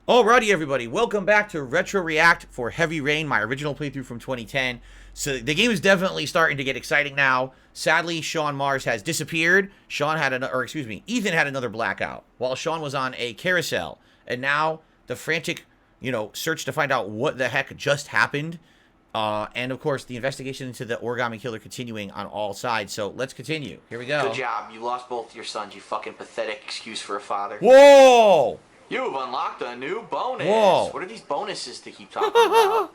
Alrighty, everybody, welcome back to Retro React for Heavy Rain, my original playthrough from 2010. So the game is definitely starting to get exciting now. Sadly, Sean Mars has disappeared. Ethan had another blackout while Sean was on a carousel. And now the frantic, search to find out what the heck just happened. And of course, the investigation into the origami killer continuing on all sides. So let's continue. Here we go. Good job. You lost both your sons, you fucking pathetic excuse for a father. Whoa! You've unlocked a new bonus. Whoa. What are these bonuses to keep talking about?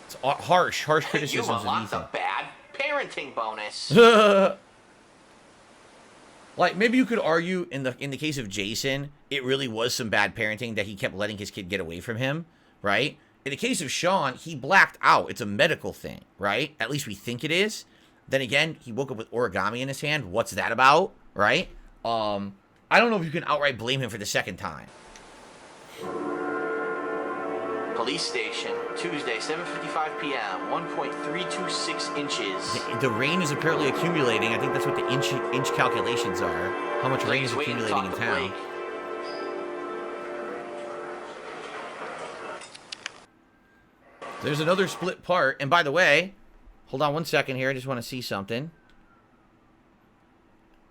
It's harsh criticisms You've of unlocked Ethan. a bad parenting bonus. Like, maybe you could argue in the case of Jason, it really was some bad parenting that he kept letting his kid get away from him, right? In the case of Sean, he blacked out. It's a medical thing, right? At least we think it is. Then again, he woke up with origami in his hand. What's that about, right? I don't know if you can outright blame him for the second time. Police station, Tuesday, 7:55 p.m., 1.326 inches. The rain is apparently accumulating. I think that's what the inch calculations are. How much rain is Waiting to accumulating in talk to town. Blake. There's another split part. And by the way, hold on one second here. I just want to see something.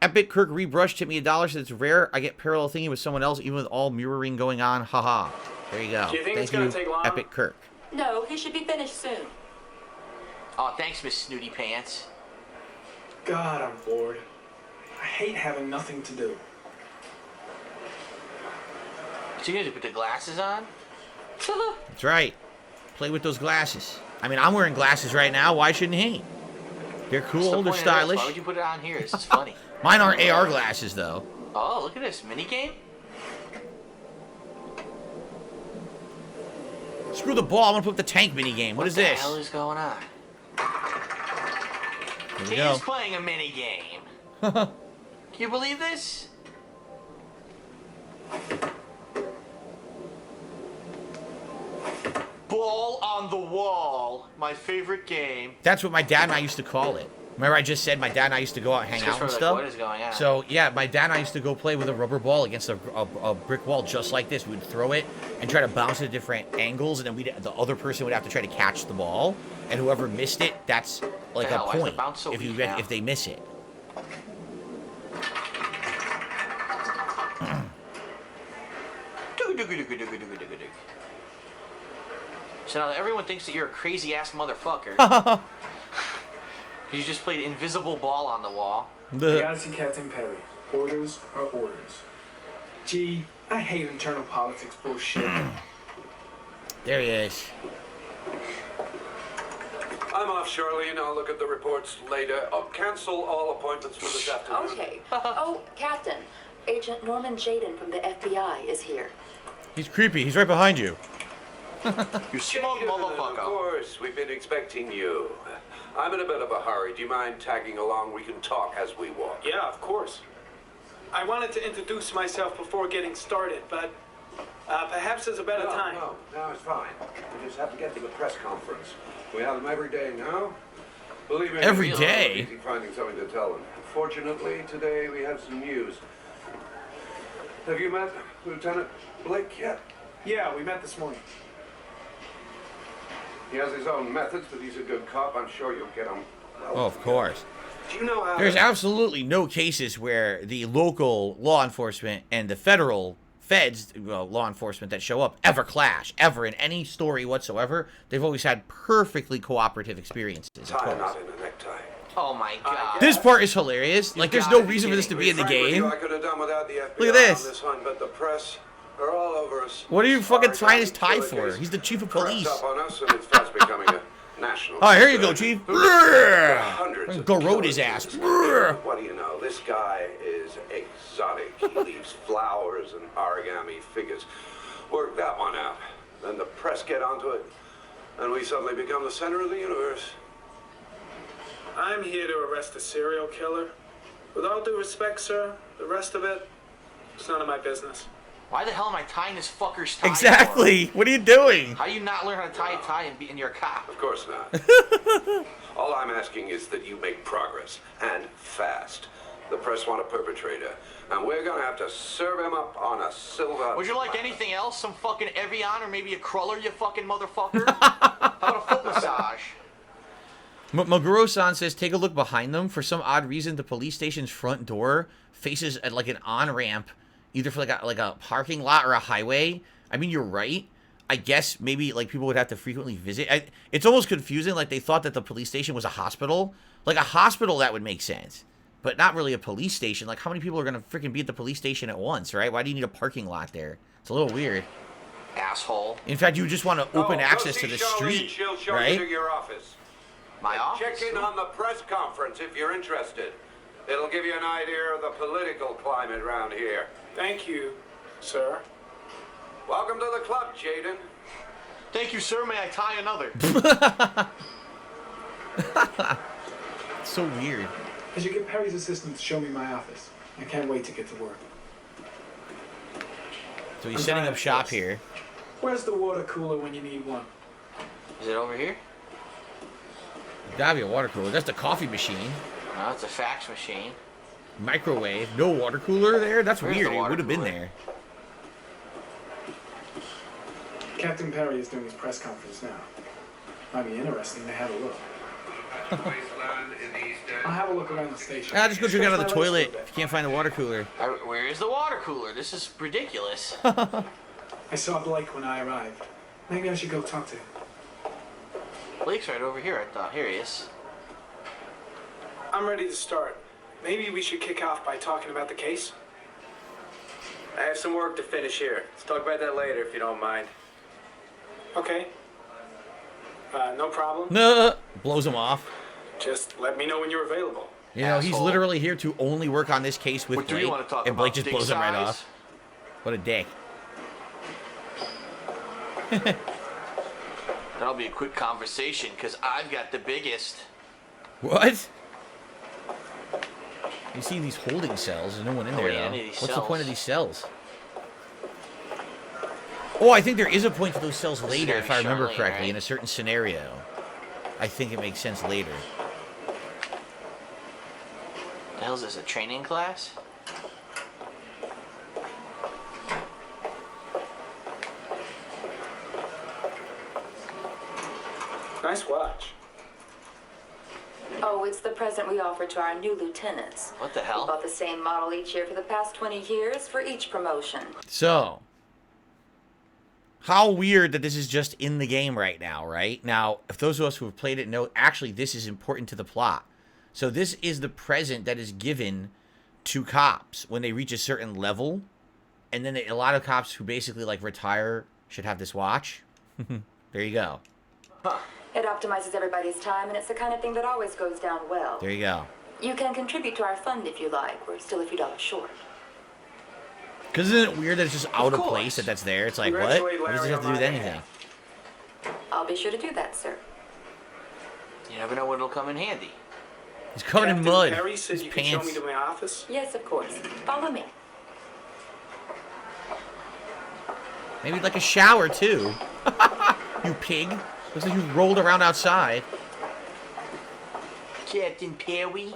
Epic Kirk rebrushed hit me $1, said it's rare. I get parallel thinking with someone else, even with all mirroring going on. Haha. There you go. Do you think it's Thank gonna take long? Epic Kirk. No, he should be finished soon. Oh, thanks, Miss Snooty Pants. God, I'm bored. I hate having nothing to do. So you gonna put the glasses on? That's right. Play with those glasses. I mean, I'm wearing glasses right now. Why shouldn't he? They're What's cool. the They're point of this? stylish. Why would you put it on here? This is funny. Mine aren't AR glasses, though. Oh, look at this mini game. Screw the ball. I'm going to put the tank mini game. What is the this? hell is going on? Here we He's go. playing a mini game. Can you believe this? Ball on the wall. My favorite game. That's what my dad and I used to call it. Remember I just said my dad and I used to go out and hang Just out for and like, stuff? what is going on? So, yeah, my dad and I used to go play with a rubber ball against a brick wall just like this. We'd throw it and try to bounce at different angles, and then the other person would have to try to catch the ball. And whoever missed it, that's like The a hell, why is the point bounce so if weak now? if they miss it. So now everyone thinks that you're a crazy ass motherfucker. You just played invisible ball on the wall. I gotta see Captain Perry. Orders are orders. Gee, I hate internal politics bullshit. There he is. I'm off, Charlene. I'll look at the reports later. Oh, cancel all appointments for this afternoon. Okay. Oh, Captain. Agent Norman Jaden from the FBI is here. He's creepy. He's right behind you. You smug Of motherfucker. course, we've been expecting you. I'm in a bit of a hurry. Do you mind tagging along? We can talk as we walk. Yeah, of course. I wanted to introduce myself before getting started, but perhaps there's a better time. No, it's fine. We just have to get to the press conference. We have them every day now. Believe me, Every it's day? not easy finding something to tell them. Fortunately, today we have some news. Have you met Lieutenant Blake yet? Yeah, we met this morning. He has his own methods, but he's a good cop. I'm sure you'll get him. Well, Oh, of course. Do you know how? There's absolutely no cases where the local law enforcement and the federal feds, law enforcement that show up, ever clash, ever in any story whatsoever. They've always had perfectly cooperative experiences, of tie a course. knot in a necktie. Oh my god. This part is hilarious. Like, there's no reason for this to be in the Frank with you, game. I could have done without the FBI Look at this. on this one, but the press are all over us. What are you fucking Sorry, tying his tie killer for? case He's the chief of crept police. up on us, and it's fast becoming a national. Oh, here you go, Chief. Hundreds of Garrode his killers. ass. What do you know? This guy is exotic. He leaves flowers and origami figures. Work that one out. Then the press get onto it, and we suddenly become the center of the universe. I'm here to arrest a serial killer. With all due respect, sir, the rest of it, it's none of my business. Why the hell am I tying this fucker's tie? Exactly. What are you doing? For? How do you not learn how to tie a tie and be in your cop? Of course not. All I'm asking is that you make progress, and fast. The press want a perpetrator, and we're gonna have to serve him up on a silver. Would you like anything else? Some fucking Evian or maybe a cruller, you fucking motherfucker? How about a foot massage? Maguro-san says, take a look behind them. For some odd reason, the police station's front door faces at like an on-ramp, either for like a parking lot or a highway. I mean, you're right. I guess maybe like people would have to frequently visit. It's almost confusing. Like they thought that the police station was a hospital. Like a hospital, that would make sense. But not really a police station. Like, how many people are going to freaking be at the police station at once, right? Why do you need a parking lot there? It's a little weird. Asshole. In fact, you just want to open access to the street, She'll show right? you to your office. My office? Check in on the press conference if you're interested. It'll give you an idea of the political climate around here. Thank you, sir. Welcome to the club, Jaden. Thank you, sir. May I tie another? So weird. As you get Perry's assistant to show me my office. I can't wait to get to work. So he's setting up shop here. Where's the water cooler when you need one? Is it over here? Gotta be a water cooler. That's the coffee machine. No, it's a fax machine. Microwave. No water cooler there? That's Where's weird. the It water would have been cooler? there. Captain Perry is doing his press conference now. Might be interesting to have a look. I'll have a look around the station. Ah, just go drink out of the Stretch my legs toilet a little if you can't find the water cooler. Where is the water cooler? This is ridiculous. bit. I saw Blake when I arrived. Maybe I should go talk to him. Blake's right over here, I thought. Here he is. I'm ready to start. Maybe we should kick off by talking about the case? I have some work to finish here. Let's talk about that later if you don't mind. Okay. No problem. No, blows him off. Just let me know when you're available. You know, he's Asshole. literally here to only work on this case with What do Blake, you want to talk and about? Blake just Dick blows him right size? off. What a dick. That'll be a quick conversation, because I've got the biggest. What? You see these holding cells. There's no one in there, ain't though. any of these What's the point of cells. these cells? Oh, I think there is a point to those cells This is later, gotta if be I remember Charlene, correctly, right? in a certain scenario. I think it makes sense later. The hell is this, a training class? Nice watch. Oh, it's the present we offer to our new lieutenants. What the We hell? bought the same model each year for the past 20 years for each promotion. So, how weird that this is just in the game right now, right? Now, if those of us who have played it know, actually, this is important to the plot. So this is the present that is given to cops when they reach a certain level. And then a lot of cops who basically, like, retire should have this watch. There you go. It optimizes everybody's time, and it's the kind of thing that always goes down well. There you go. You can contribute to our fund if you like. We're still a few dollars short. Because isn't it weird that it's just out of course. place that that's there? It's like, what? Congratulate What does it Larry have to do with on my anything? I'll be sure to do that, sir. You never know when it'll come in handy. He's covered in Captain mud. Perry said His you can show me pants. to my office. Yes, of course. Follow me. Maybe like a shower, too. You pig. Looks like you rolled around outside. Captain Perry.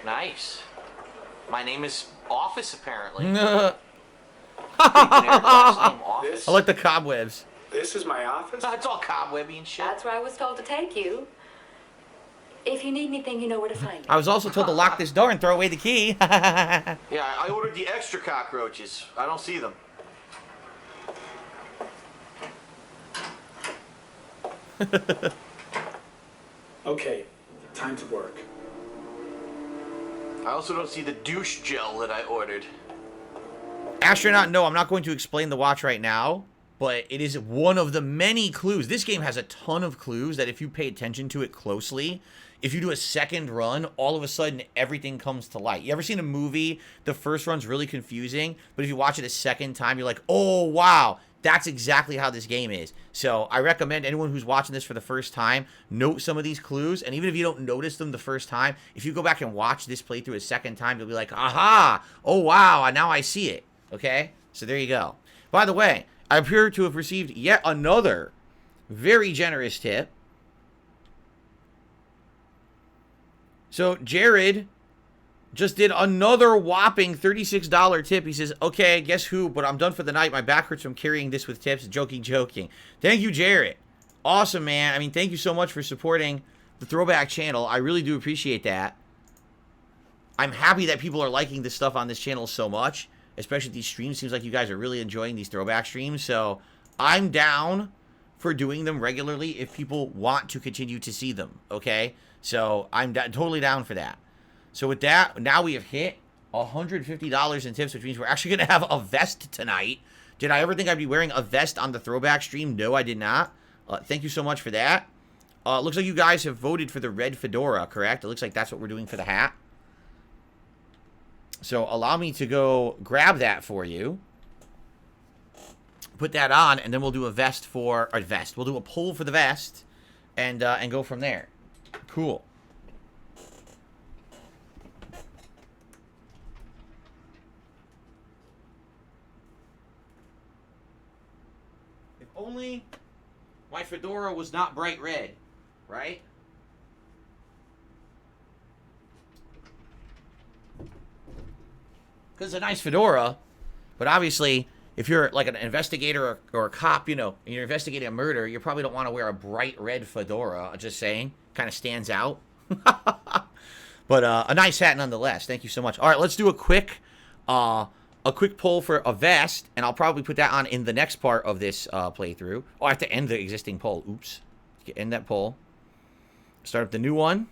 Nice. My name is Office, apparently. I Generic last name, Office. This, like the cobwebs. this is my office? It's all cobwebby and shit. That's where I was told to take you. If you need anything, you know where to find me. I was also told to lock this door and throw away the key. Yeah, I ordered the extra cockroaches. I don't see them. Okay, time to work. I also don't see the douche gel that I ordered. Astronaut, no, I'm not going to explain the watch right now, but it is one of the many clues. This game has a ton of clues that if you pay attention to it closely, if you do a second run, all of a sudden everything comes to light. You ever seen a movie, the first run's really confusing, but if you watch it a second time, you're like, oh, wow, that's exactly how this game is. So I recommend anyone who's watching this for the first time, note some of these clues, and even if you don't notice them the first time, if you go back and watch this playthrough a second time, you'll be like, aha, oh, wow, now I see it. Okay? So there you go. By the way, I appear to have received yet another very generous tip So Jared just did another whopping $36 tip. He says, okay, guess who? But I'm done for the night. My back hurts from carrying this with tips. Joking, joking. Thank you, Jared. Awesome, man. I mean, thank you so much for supporting the Throwback channel. I really do appreciate that. I'm happy that people are liking this stuff on this channel so much, especially these streams. Seems like you guys are really enjoying these Throwback streams. So I'm down for doing them regularly if people want to continue to see them, okay? So I'm totally down for that. So with that, now we have hit $150 in tips, which means we're actually going to have a vest tonight. Did I ever think I'd be wearing a vest on the Throwback stream? No, I did not. Thank you so much for that. Looks like you guys have voted for the red fedora, correct? It looks like that's what we're doing for the hat. So allow me to go grab that for you. Put that on, and then we'll do a vest for... Or vest. We'll do a poll for the vest and go from there. Cool. If only my fedora was not bright red, right? Because it's a nice fedora, but obviously, if you're like an investigator or a cop, you know, and you're investigating a murder, you probably don't want to wear a bright red fedora. Just saying. Kind of stands out. But a nice hat nonetheless. Thank you so much. All right, let's do a quick poll for a vest, and I'll probably put that on in the next part of this playthrough. Oh, I have to end the existing poll. Oops. End that poll. Start up the new one.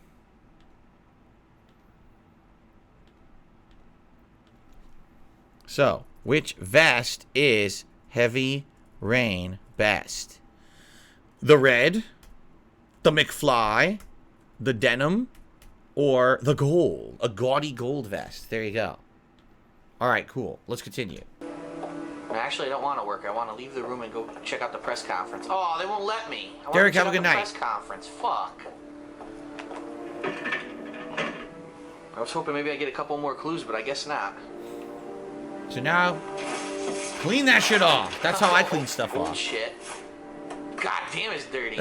So, which vest is Heavy Rain best? The red, the McFly, the denim, or the gold? A gaudy gold vest. There you go. All right, cool. Let's continue. Actually, I don't want to work. I want to leave the room and go check out the press conference. Oh, they won't let me. I Derek, want to have a good night. Press conference. Fuck. I was hoping maybe I get a couple more clues, but I guess not. So now, clean that shit off. That's how I clean stuff off. Shit. God damn, it's dirty.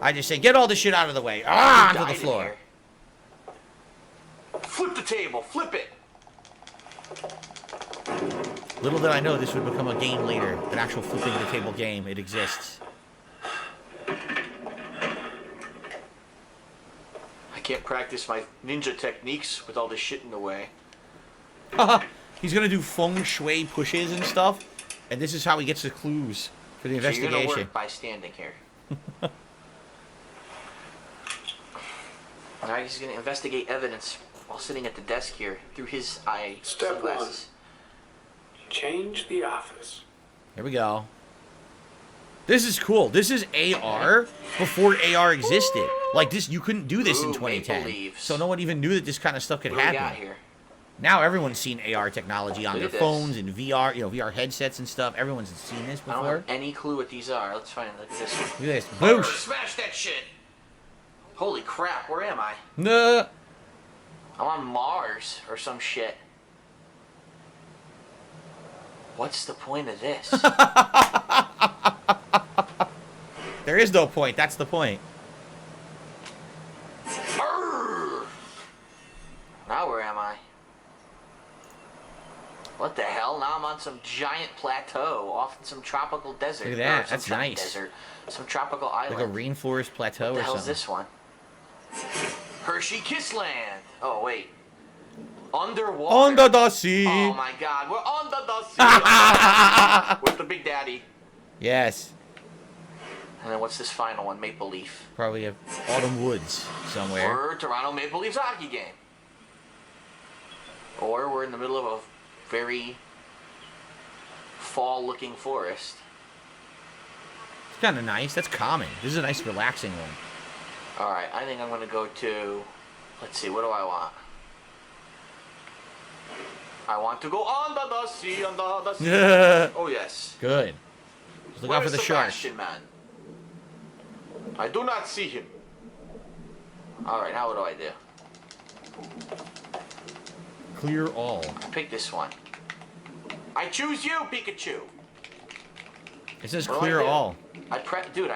I just say, get all this shit out of the way. Ah, onto the floor. Flip the table. Flip it. Little did I know this would become a game later. An actual flipping the table game. It exists. I can't practice my ninja techniques with all this shit in the way. He's gonna do feng shui pushes and stuff, and this is how he gets the clues for the investigation. So you're gonna work by standing here. Now he's gonna investigate evidence while sitting at the desk here through his eye sunglasses. Change the office. Here we go. This is cool. This is AR before AR existed. Like this, you couldn't do this in 2010. So no one even knew that this kind of stuff could happen. What do we got here? Now everyone's seen AR technology on their phones and VR, VR headsets and stuff. Everyone's seen this before. I don't have any clue what these are. Let's find. Look at this one. Look at this. Boosh. Smash that shit. Holy crap! Where am I? Nah. I'm on Mars or some shit. What's the point of this? There is no point. That's the point. Now where am I? What the hell? Now I'm on some giant plateau off in some tropical desert. Look at that. That's nice. Desert, some tropical island. Like a rainforest plateau or something. What the hell's this one? Hershey Kissland. Oh, wait. Underwater. Under the sea. Oh my god, we're under the sea. With the Big Daddy. Yes. And then what's this final one? Maple Leaf. Probably a Autumn Woods somewhere. Or Toronto Maple Leafs hockey game. Or we're in the middle of a very fall-looking forest. It's kind of nice. That's calming. This is a nice, relaxing one. Alright, I think I'm going to go to... Let's see, what do I want? I want to go under the sea, under the sea. Oh, yes. Good. Just look out for the shark. Sebastian, man? I do not see him. Alright, now what do I do? Clear all. Pick this one. I choose you, Pikachu. It says What do clear I do? all. Dude,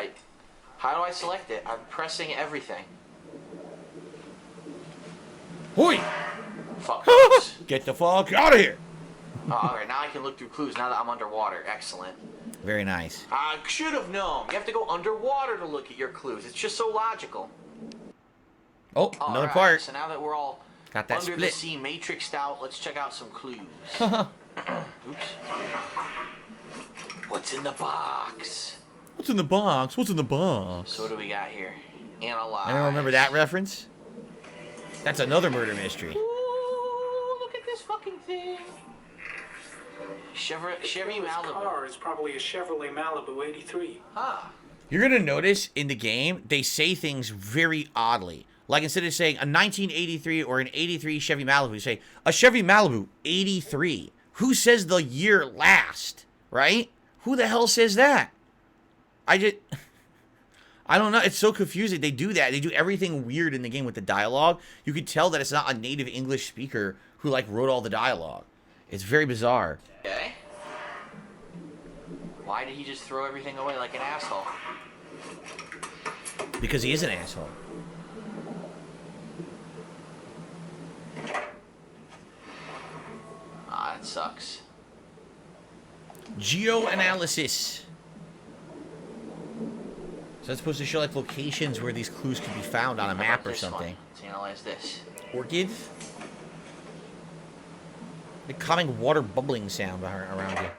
how do I select it? I'm pressing everything. Hoi! Fuck. Oops. Get the fuck out of here. Oh, alright, now I can look through clues now that I'm underwater. Excellent. Very nice. I should have known. You have to go underwater to look at your clues. It's just so logical. Oh, another Alright, part. So now that we're all Got that under split. the sea matrixed out, let's check out some clues. Oops. What's in the box? What's in the box? What's in the box? So what do we got here? Analyze. I don't remember that reference. That's another murder mystery. Ooh, look at this fucking thing. Chevy This Malibu. car is probably a Chevrolet Malibu 83. Huh. You're going to notice in the game, they say things very oddly. Like instead of saying a 1983 or an 83 Chevy Malibu, you say a Chevy Malibu 83. Who says the year last, right? Who the hell says that? I don't know. It's so confusing. They do that. They do everything weird in the game with the dialogue. You could tell that it's not a native English speaker who like wrote all the dialogue. It's very bizarre. Okay. Why did he just throw everything away like an asshole? Because he is an asshole. Ah, that sucks. Geoanalysis. So that's supposed to show like locations where these clues can be found on a How map about or this one? something. Let's analyze this. Orchid. The calming water bubbling sound around you.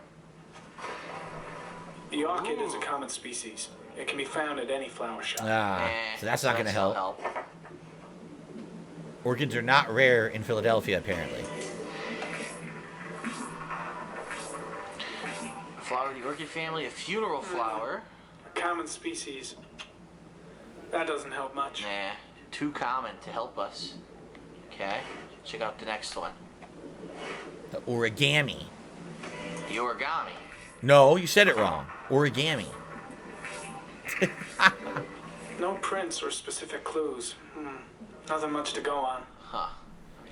The orchid is a common species. It can be found at any flower shop. Ah, so that's not going to not help. Orchids are not rare in Philadelphia, apparently. Flower of the orchid family, a funeral flower. A common species. That doesn't help much. Nah, too common to help us. Okay, check out the next one. The origami. The origami. No, you said it wrong. Origami. No prints or specific clues. Nothing much to go on. Huh.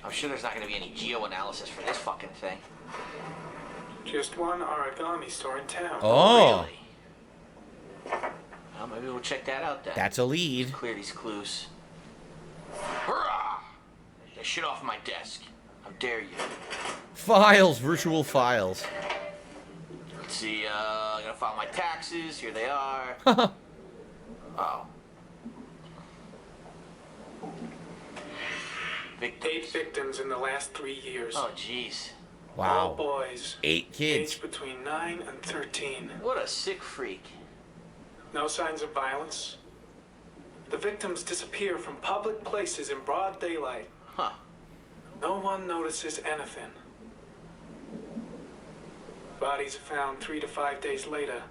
I'm sure there's not going to be any geo-analysis for this fucking thing. Just one origami store in town. Oh, Really? Well, maybe we'll check that out then. that's a lead. Clear these clues. Hurrah! Get shit off my desk. How dare you? Files, virtual files. Let's see, I gotta file my taxes. Here they are. Oh. Victims. 8 victims in the last 3 years. Oh, jeez. All Wow. boys. 8 kids. Aged between 9 and 13. What a sick freak. No signs of violence. The victims disappear from public places in broad daylight. Huh. No one notices anything. Bodies are found 3 to 5 days later.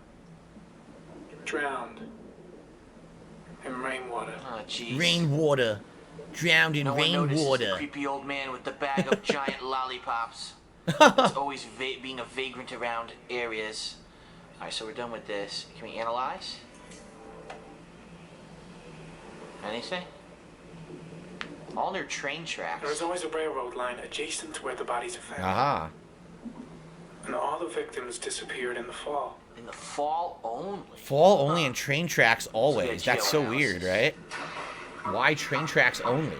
Drowned. In rainwater. Oh, jeez. Rainwater. Drowned in No one notices the rainwater. creepy old man with the bag of giant lollipops. It's always being a vagrant around areas. Alright, so we're done with this. Can we analyze? Anything? All near train tracks. There is always a railroad line adjacent to where the bodies are found. Aha. And all the victims disappeared in the fall. In the fall only. Fall only and train tracks always. So That's so geoanalysis. weird, right? Why train tracks only?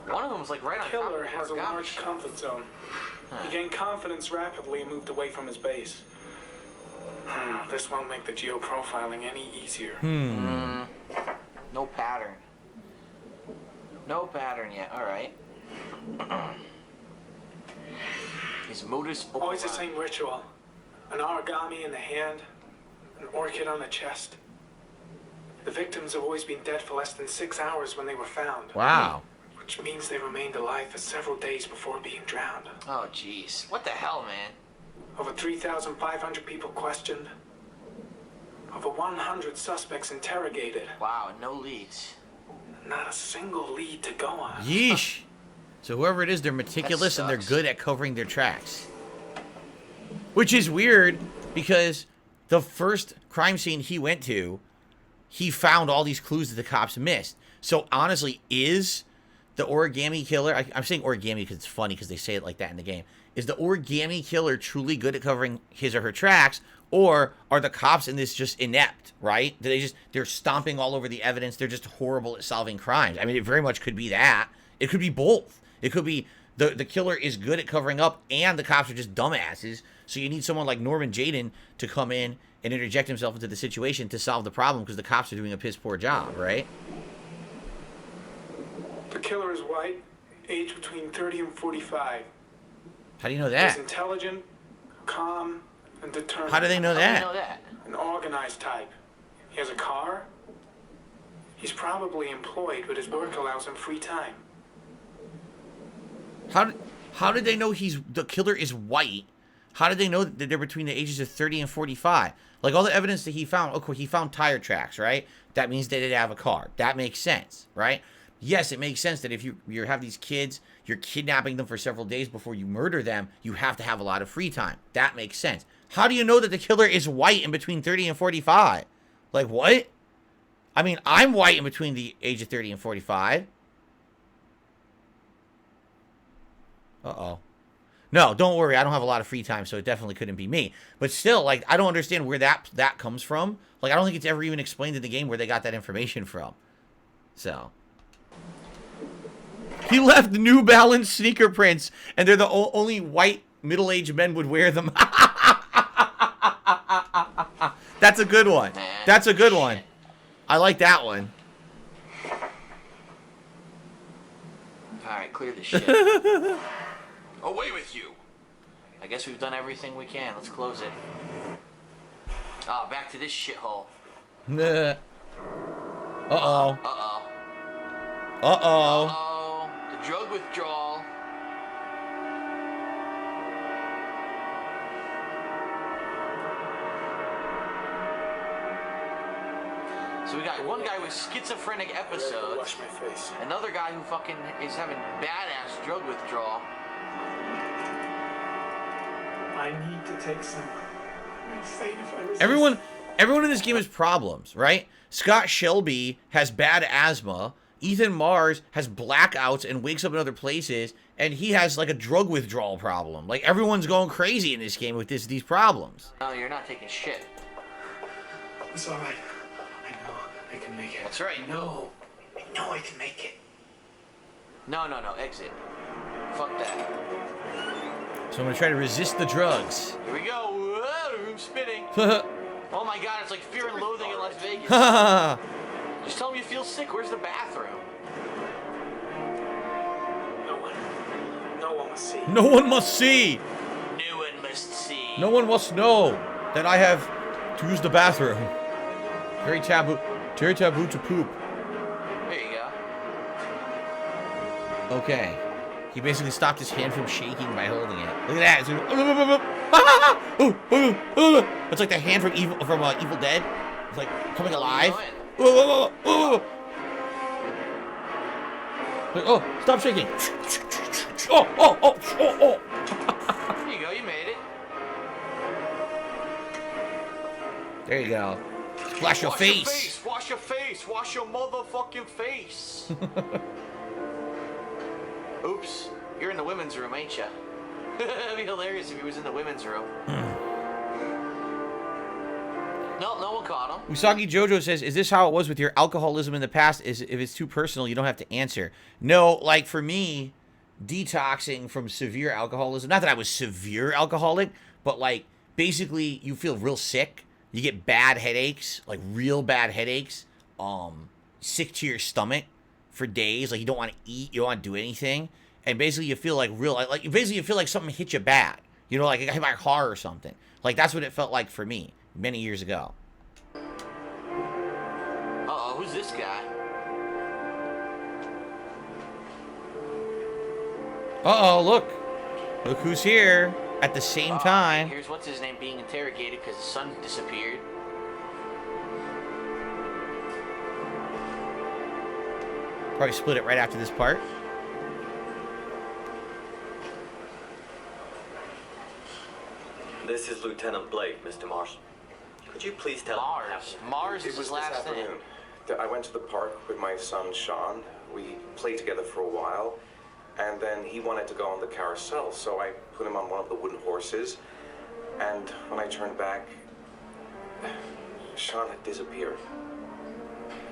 One of them was like right on top Killer of has a the large comfort zone. He gained confidence rapidly and moved away from his base. This won't make the geoprofiling any easier. No pattern. No pattern yet. Alright. His modus Always the operandi. same ritual. An origami in the hand, an orchid on the chest. The victims have always been dead for less than 6 hours when they were found. Wow. Which means they remained alive for several days before being drowned. Oh, jeez. What the hell, man? Over 3,500 people questioned. Over 100 suspects interrogated. Wow, no leads. Not a single lead to go on. Yeesh. So whoever it is, they're meticulous and they're sucks. good at covering their tracks. Which is weird because the first crime scene he went to, he found all these clues that the cops missed. So honestly, is the origami killer, I'm saying origami because it's funny because they say it like that in the game, is the origami killer truly good at covering his or her tracks, or are the cops in this just inept, right? They're stomping all over the evidence, they're just horrible at solving crimes. I mean, it very much could be that. It could be both. It could be the killer is good at covering up and the cops are just dumbasses. So you need someone like Norman Jayden to come in and interject himself into the situation to solve the problem because the cops are doing a piss poor job, right? The killer is white, aged between 30 and 45. How do you know He's that? intelligent, calm, and determined. How do they know How do you that? know that? An organized type. He has a car. He's probably employed, but his work allows him free time. How did they know the killer is white? How did they know that they're between the ages of 30 and 45? Like, all the evidence that he found, okay, he found tire tracks, right? That means they didn't have a car. That makes sense, right? Yes, it makes sense that if you have these kids, you're kidnapping them for several days before you murder them, you have to have a lot of free time. That makes sense. How do you know that the killer is white in between 30 and 45? Like, what? I mean, I'm white in between the age of 30 and 45. Uh-oh. No, don't worry. I don't have a lot of free time, so it definitely couldn't be me. But still, like, I don't understand where that comes from. Like, I don't think it's ever even explained in the game where they got that information from. So. He left New Balance sneaker prints, and they're the only white middle-aged men would wear them. That's a good one. That's a good one. I like that one. Alright, clear the shit. Away with you! I guess we've done everything we can. Let's close it. Ah, back to this shithole. Uh-oh. Uh-oh. Uh-oh. Uh-oh. The drug withdrawal. So we got one guy with schizophrenic episodes. Wash my face. Another guy who fucking is having badass drug withdrawal. I need to take some. I'm afraid if I resist. Everyone in this game has problems, right? Scott Shelby has bad asthma. Ethan Mars has blackouts and wakes up in other places, and he has like a drug withdrawal problem. Like, everyone's going crazy in this game with these problems. No, you're not taking shit. It's all right. I know I can make it. That's right. No, I know I can make it. No, exit. Fuck that. So I'm gonna try to resist the drugs. Here we go. Whoa, the room's spinning. Oh my god, it's like Fear and Loathing in Las Vegas. Just tell me you feel sick. Where's the bathroom? No one must see. No one must see. No one must see. No one must know that I have to use the bathroom. Very taboo to poop. There you go. Okay. He basically stopped his hand from shaking by holding it. Look at that. It's like the hand from Evil Dead. It's like coming alive. Oh, stop shaking. Oh. There you go, you made it. There you go. Splash your face. Wash your face. Wash your motherfucking face. Oops. You're in the women's room, ain't ya? It'd be hilarious if he was in the women's room. No one caught him. Usagi Jojo says, is this how it was with your alcoholism in the past? Is if it's too personal, you don't have to answer. No, like for me, detoxing from severe alcoholism, not that I was severe alcoholic, but like basically you feel real sick. You get bad headaches, like real bad headaches, sick to your stomach for days. Like you don't want to eat, you don't want to do anything. And basically you feel like you feel like something hit you bad. You know, like I hit my car or something. Like that's what it felt like for me many years ago. Uh-oh, who's this guy? Uh-oh, look who's here at the same time. Here's what's his name being interrogated because his son disappeared. Probably split it right after this part. This is Lieutenant Blake, Mr. Marsh. Could you please tell Mars. Mars is his last name. I went to the park with my son, Sean. We played together for a while, and then he wanted to go on the carousel, so I put him on one of the wooden horses, and when I turned back, Sean had disappeared.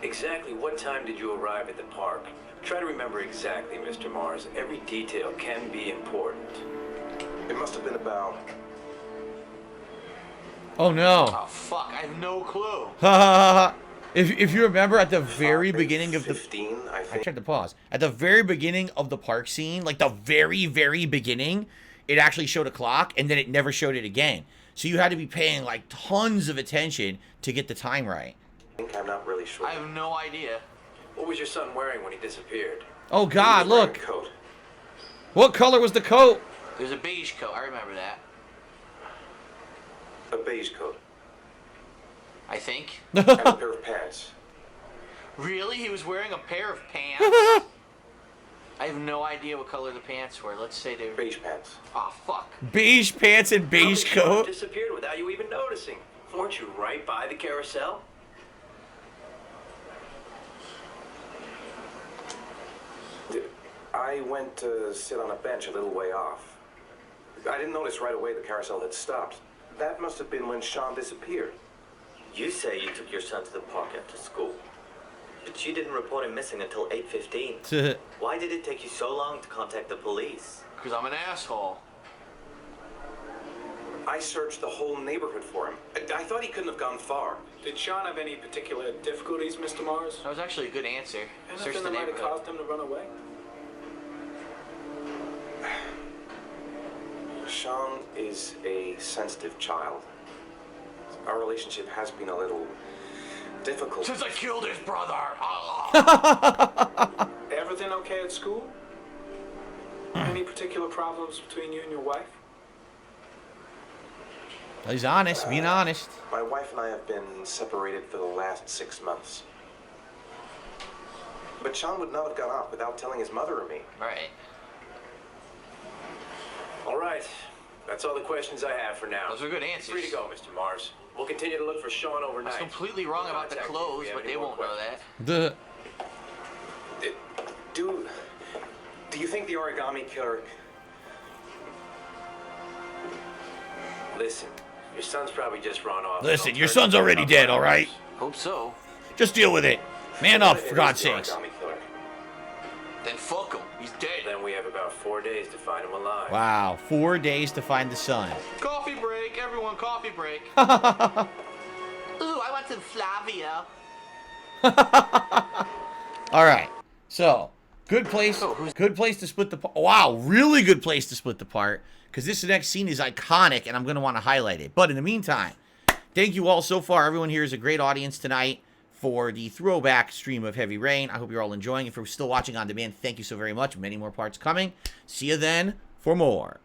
exactly what time did you arrive at the park? Try to remember exactly, Mr. Mars. Every detail can be important. It must have been about... Oh no. Oh, fuck. I have no clue. Ha ha ha ha. If you remember at the very maybe beginning of the... 15, I I think. tried to pause. At the very beginning of the park scene, like the very, very beginning, it actually showed a clock, and then it never showed it again. So you had to be paying like tons of attention to get the time right. I'm not really sure. I have no idea. What was your son wearing when he disappeared? Oh He God, was wearing look. a coat. What color was the coat? There's a beige coat. I remember that. A beige coat. I think. And a pair of pants. Really? He was wearing a pair of pants? I have no idea what color the pants were. Let's say they were... Beige pants. Oh, fuck. Beige pants and beige How coat. disappeared without you even noticing. Weren't you right by the carousel? I went to sit on a bench a little way off. I didn't notice right away the carousel had stopped. That must have been when Sean disappeared. You say you took your son to the park after school, but you didn't report him missing until 8:15. Why did it take you so long to contact the police? Because I'm an asshole. I searched the whole neighborhood for him. I thought he couldn't have gone far. Did Sean have any particular difficulties, Mr. Mars? That was actually a good answer. Search Anything the that might have neighborhood. caused him to run away? Sean is a sensitive child. Our relationship has been a little difficult. Since I killed his brother. Everything okay at school? Any particular problems between you and your wife? He's honest, being honest. My wife and I have been separated for the last 6 months. But Sean would not have gone off without telling his mother or me. Right. All right. That's all the questions I have for now. Those are good answers. Free to go, Mr. Mars. We'll continue to look for Sean I overnight. was completely wrong about the Contact you if clothes, we have but any they more won't know questions. that. Do you think the origami killer... Listen, your son's probably just run off. Listen, your son's already dead, all right? Hope so. Just deal with it. Man up, It for is God's the sakes. origami killer. Then fuck him. He's dead. Then we have about 4 days to find him alive. Wow, 4 days to find the son. Coffee break. Everyone, coffee break. Ooh, I want some Flavia. All right, so good place. Oh, who's- Good place to split the. Wow, really good place to split the part. Because this next scene is iconic, and I'm going to want to highlight it. But in the meantime, thank you all so far. Everyone here is a great audience tonight for the throwback stream of Heavy Rain. I hope you're all enjoying. If you're still watching on demand, thank you so very much. Many more parts coming. See you then for more.